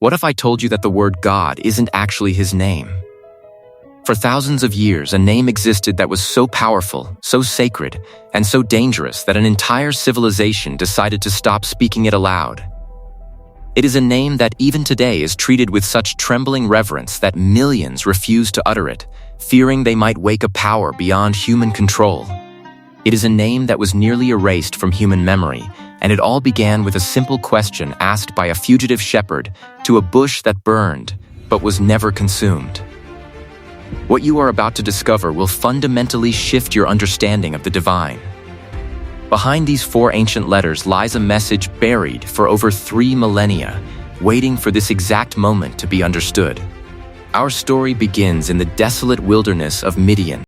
What if I told you that the word God isn't actually his name? For thousands of years, a name existed that was so powerful, so sacred, and so dangerous that an entire civilization decided to stop speaking it aloud. It is a name that even today is treated with such trembling reverence that millions refuse to utter it, fearing they might wake a power beyond human control. It is a name that was nearly erased from human memory, and it all began with a simple question asked by a fugitive shepherd to a bush that burned, but was never consumed. What you are about to discover will fundamentally shift your understanding of the divine. Behind these 4 ancient letters lies a message buried for over 3 millennia, waiting for this exact moment to be understood. Our story begins in the desolate wilderness of Midian.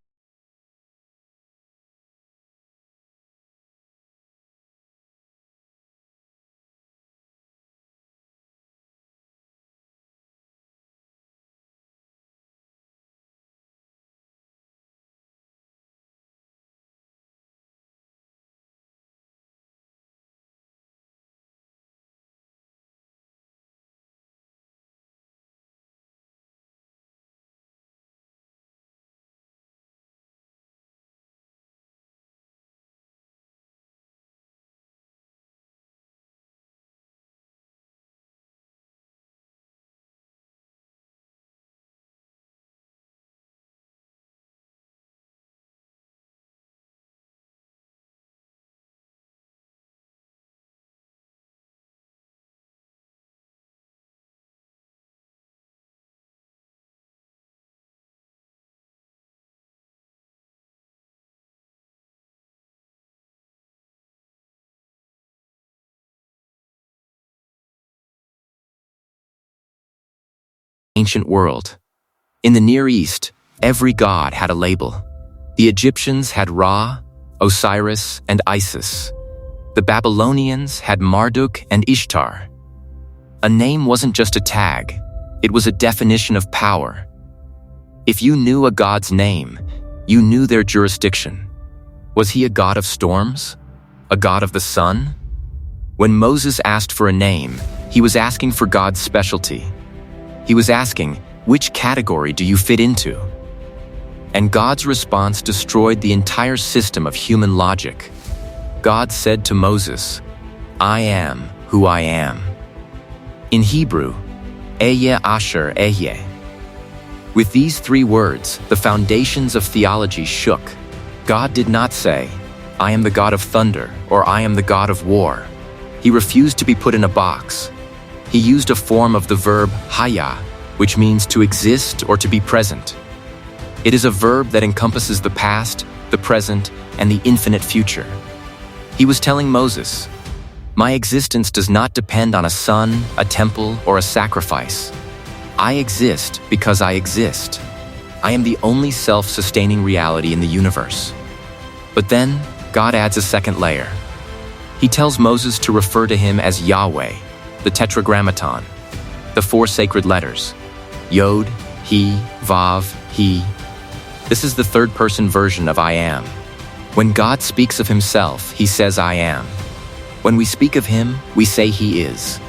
Ancient world. In the Near East, every god had a label. The Egyptians had Ra, Osiris, and Isis. The Babylonians had Marduk and Ishtar. A name wasn't just a tag, it was a definition of power. If you knew a god's name, you knew their jurisdiction. Was he a god of storms? A god of the sun? When Moses asked for a name, he was asking for God's specialty. He was asking, which category do you fit into? And God's response destroyed the entire system of human logic. God said to Moses, "I am who I am." In Hebrew, Ehyeh Asher Ehyeh. With these 3 words, the foundations of theology shook. God did not say, "I am the God of thunder," or "I am the God of war." He refused to be put in a box. He used a form of the verb haya, which means to exist or to be present. It is a verb that encompasses the past, the present, and the infinite future. He was telling Moses, "My existence does not depend on a sun, a temple, or a sacrifice. I exist because I exist. I am the only self-sustaining reality in the universe." But then, God adds a second layer. He tells Moses to refer to him as Yahweh, the Tetragrammaton, the 4 sacred letters, Yod, He, Vav, He. This is the third-person version of I am. When God speaks of himself, he says I am. When we speak of him, we say he is.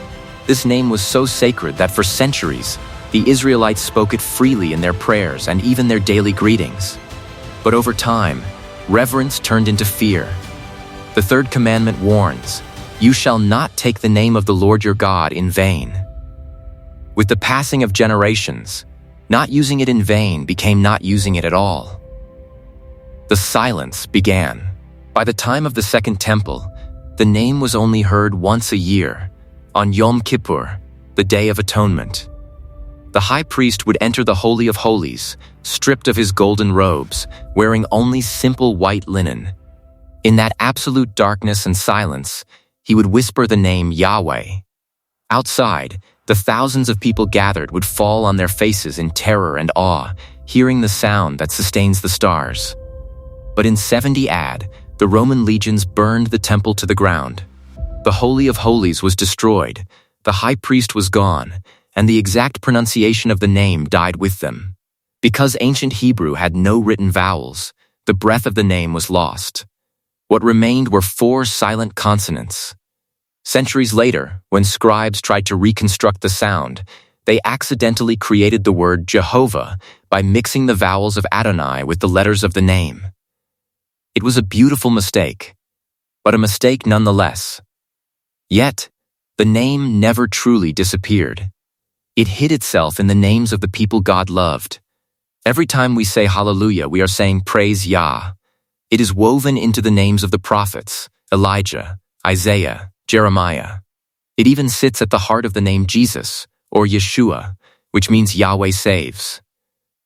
This name was so sacred that for centuries, the Israelites spoke it freely in their prayers and even their daily greetings. But over time, reverence turned into fear. The 3rd commandment warns, "You shall not take the name of the Lord your God in vain." With the passing of generations, not using it in vain became not using it at all. The silence began. By the time of the Second Temple, the name was only heard once a year, on Yom Kippur, the Day of Atonement. The high priest would enter the Holy of Holies, stripped of his golden robes, wearing only simple white linen. In that absolute darkness and silence, he would whisper the name Yahweh. Outside, the thousands of people gathered would fall on their faces in terror and awe, hearing the sound that sustains the stars. But in 70 AD, the Roman legions burned the temple to the ground. The Holy of Holies was destroyed, the high priest was gone, and the exact pronunciation of the name died with them. Because ancient Hebrew had no written vowels, the breath of the name was lost. What remained were 4 silent consonants. Centuries later, when scribes tried to reconstruct the sound, they accidentally created the word Jehovah by mixing the vowels of Adonai with the letters of the name. It was a beautiful mistake, but a mistake nonetheless. Yet, the name never truly disappeared. It hid itself in the names of the people God loved. Every time we say hallelujah, we are saying praise Yah. It is woven into the names of the prophets, Elijah, Isaiah, Jeremiah. It even sits at the heart of the name Jesus, or Yeshua, which means Yahweh saves.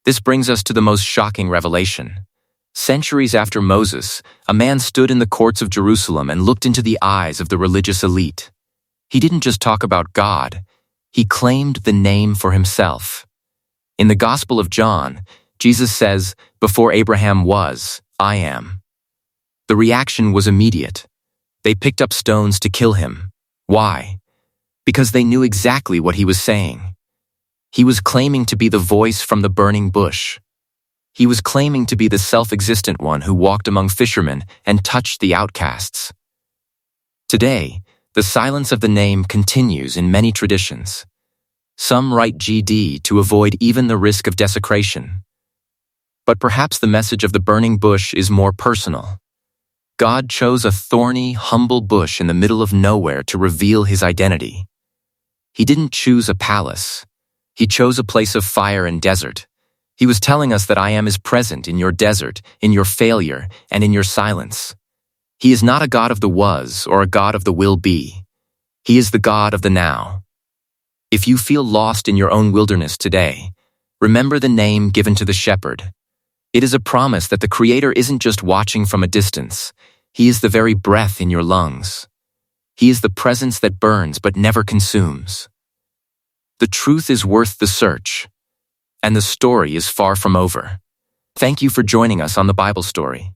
This brings us to the most shocking revelation. Centuries after Moses, a man stood in the courts of Jerusalem and looked into the eyes of the religious elite. He didn't just talk about God, he claimed the name for himself. In the Gospel of John, Jesus says, "Before Abraham was, I am." The reaction was immediate. They picked up stones to kill him. Why? Because they knew exactly what he was saying. He was claiming to be the voice from the burning bush. He was claiming to be the self-existent one who walked among fishermen and touched the outcasts. Today, the silence of the name continues in many traditions. Some write GD to avoid even the risk of desecration. But perhaps the message of the burning bush is more personal. God chose a thorny, humble bush in the middle of nowhere to reveal his identity. He didn't choose a palace. He chose a place of fire and desert. He was telling us that I am is present in your desert, in your failure, and in your silence. He is not a God of the was or a God of the will be. He is the God of the now. If you feel lost in your own wilderness today, remember the name given to the shepherd. It is a promise that the Creator isn't just watching from a distance. He is the very breath in your lungs. He is the presence that burns but never consumes. The truth is worth the search, and the story is far from over. Thank you for joining us on the Bible Story.